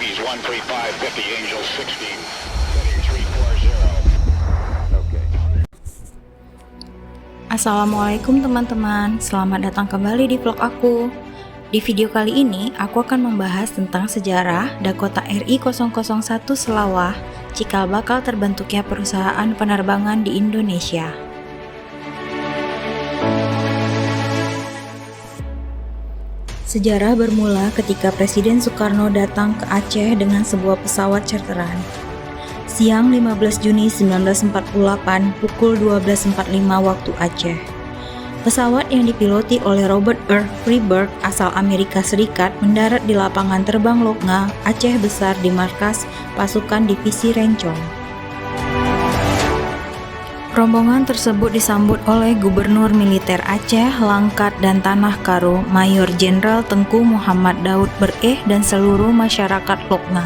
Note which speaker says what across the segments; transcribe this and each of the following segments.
Speaker 1: Yankees 13550 Angels 16 heading 340. Okay.
Speaker 2: Assalamualaikum teman-teman, selamat datang kembali di vlog aku. Di video kali ini, aku akan membahas tentang sejarah Dakota RI-001 Selawah, cikal bakal terbentuknya perusahaan penerbangan di Indonesia. Sejarah bermula ketika Presiden Soekarno datang ke Aceh dengan sebuah pesawat charteran. Siang 15 Juni 1948 pukul 12.45 waktu Aceh. Pesawat yang dipiloti oleh Robert R. Freeburg asal Amerika Serikat mendarat di lapangan terbang Loknga, Aceh Besar di markas pasukan divisi Rencong. Rombongan tersebut disambut oleh Gubernur Militer Aceh, Langkat, dan Tanah Karo, Mayor Jenderal Tengku Muhammad Daud Bereh dan seluruh masyarakat Loknga.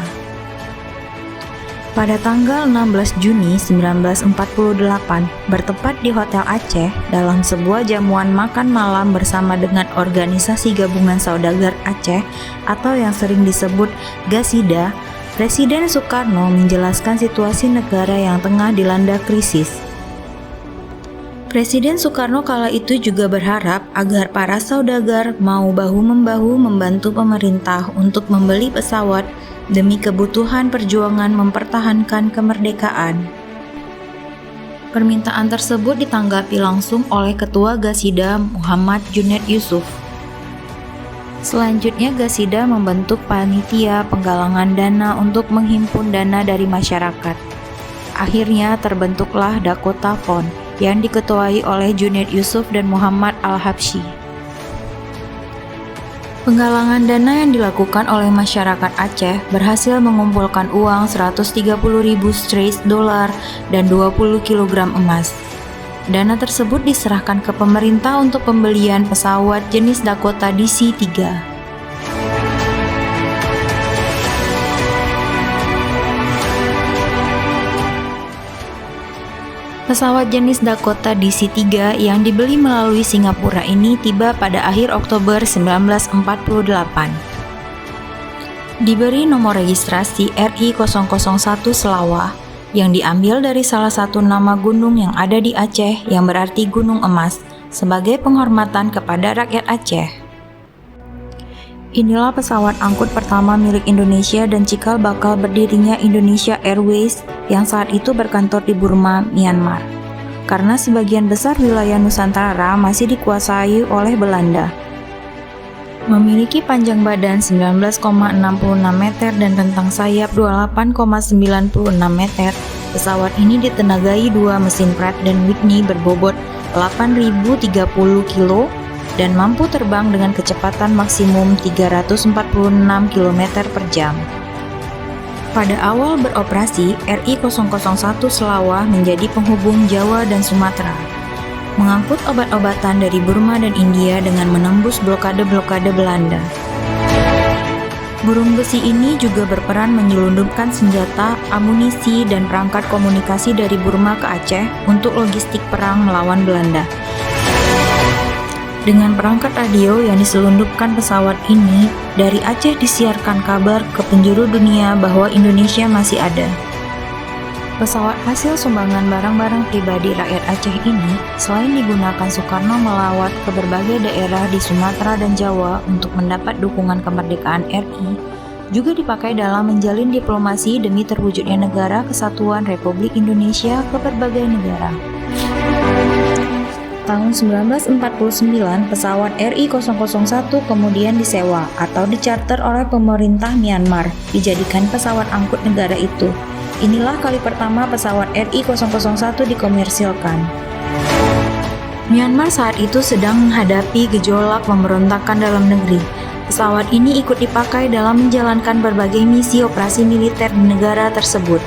Speaker 2: Pada tanggal 16 Juni 1948, bertepat di Hotel Aceh, dalam sebuah jamuan makan malam bersama dengan Organisasi Gabungan Saudagar Aceh atau yang sering disebut GASIDA, Presiden Soekarno menjelaskan situasi negara yang tengah dilanda krisis. Presiden Soekarno kala itu juga berharap agar para saudagar mau bahu-membahu membantu pemerintah untuk membeli pesawat demi kebutuhan perjuangan mempertahankan kemerdekaan. Permintaan tersebut ditanggapi langsung oleh Ketua GASIDA Muhammad Junet Yusuf. Selanjutnya GASIDA membentuk panitia penggalangan dana untuk menghimpun dana dari masyarakat. Akhirnya terbentuklah Dakota Fund yang diketuai oleh Junet Yusuf dan Muhammad Al-Habsyi. Penggalangan dana yang dilakukan oleh masyarakat Aceh berhasil mengumpulkan uang 130.000 Straight dolar dan 20 kg emas. Dana tersebut diserahkan ke pemerintah untuk pembelian pesawat jenis Dakota DC-3. Pesawat jenis Dakota DC-3 yang dibeli melalui Singapura ini tiba pada akhir Oktober 1948. Diberi nomor registrasi RI-001 Selawah yang diambil dari salah satu nama gunung yang ada di Aceh yang berarti Gunung Emas sebagai penghormatan kepada rakyat Aceh. Inilah pesawat angkut pertama milik Indonesia dan cikal bakal berdirinya Indonesia Airways yang saat itu berkantor di Burma, Myanmar. Karena sebagian besar wilayah Nusantara masih dikuasai oleh Belanda. Memiliki panjang badan 19,66 meter dan rentang sayap 28,96 meter, pesawat ini ditenagai dua mesin Pratt dan Whitney berbobot 8.030 kilo dan mampu terbang dengan kecepatan maksimum 346 km per jam. Pada awal beroperasi, RI-001 Selawah menjadi penghubung Jawa dan Sumatera, mengangkut obat-obatan dari Burma dan India dengan menembus blokade-blokade Belanda. Burung besi ini juga berperan menyelundupkan senjata, amunisi, dan perangkat komunikasi dari Burma ke Aceh untuk logistik perang melawan Belanda. Dengan perangkat radio yang diselundupkan pesawat ini, dari Aceh disiarkan kabar ke penjuru dunia bahwa Indonesia masih ada. Pesawat hasil sumbangan barang-barang pribadi rakyat Aceh ini, selain digunakan Soekarno melawat ke berbagai daerah di Sumatera dan Jawa untuk mendapat dukungan kemerdekaan RI, juga dipakai dalam menjalin diplomasi demi terwujudnya negara kesatuan Republik Indonesia ke berbagai negara. Tahun 1949, pesawat RI-001 kemudian disewa atau dicarter oleh pemerintah Myanmar, dijadikan pesawat angkut negara itu. Inilah kali pertama pesawat RI-001 dikomersilkan. Myanmar saat itu sedang menghadapi gejolak pemberontakan dalam negeri. Pesawat ini ikut dipakai dalam menjalankan berbagai misi operasi militer di negara tersebut.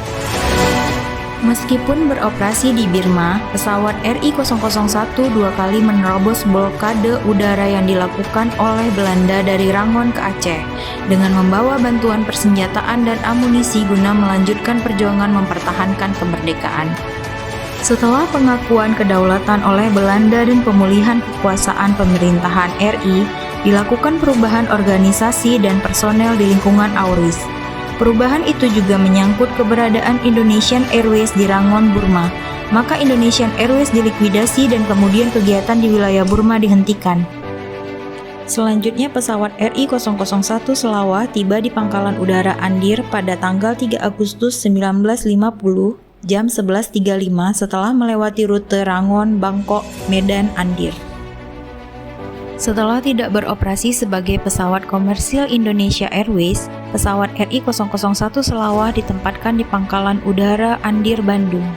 Speaker 2: Meskipun beroperasi di Burma, pesawat RI-001 dua kali menerobos blokade udara yang dilakukan oleh Belanda dari Rangon ke Aceh dengan membawa bantuan persenjataan dan amunisi guna melanjutkan perjuangan mempertahankan kemerdekaan. Setelah pengakuan kedaulatan oleh Belanda dan pemulihan kekuasaan pemerintahan RI, dilakukan perubahan organisasi dan personel di lingkungan AURIS. Perubahan itu juga menyangkut keberadaan Indonesian Airways di Rangon, Burma. Maka Indonesian Airways dilikuidasi dan kemudian kegiatan di wilayah Burma dihentikan. Selanjutnya pesawat RI-001 Selawah tiba di Pangkalan Udara Andir pada tanggal 3 Agustus 1950 jam 11.35 setelah melewati rute Rangon, Bangkok, Medan, Andir. Setelah tidak beroperasi sebagai pesawat komersil Indonesia Airways, pesawat RI-001 Selawah ditempatkan di Pangkalan Udara Andir, Bandung.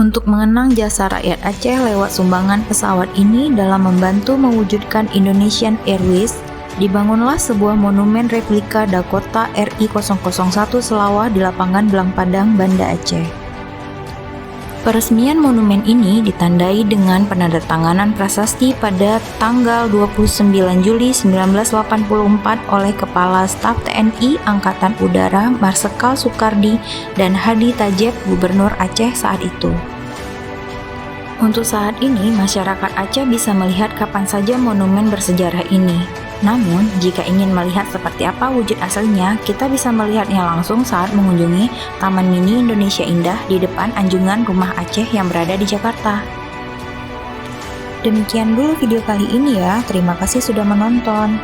Speaker 2: Untuk mengenang jasa rakyat Aceh lewat sumbangan pesawat ini dalam membantu mewujudkan Indonesian Airways, dibangunlah sebuah monumen replika Dakota RI-001 Selawah di lapangan Belang Padang, Banda Aceh. Peresmian monumen ini ditandai dengan penandatanganan prasasti pada tanggal 29 Juli 1984 oleh Kepala Staf TNI Angkatan Udara Marsikal Soekardi dan Hadi Tajeb, Gubernur Aceh saat itu. Untuk saat ini, masyarakat Aceh bisa melihat kapan saja monumen bersejarah ini. Namun, jika ingin melihat seperti apa wujud aslinya, kita bisa melihatnya langsung saat mengunjungi Taman Mini Indonesia Indah di depan Anjungan Rumah Aceh yang berada di Jakarta. Demikian dulu video kali ini ya, terima kasih sudah menonton.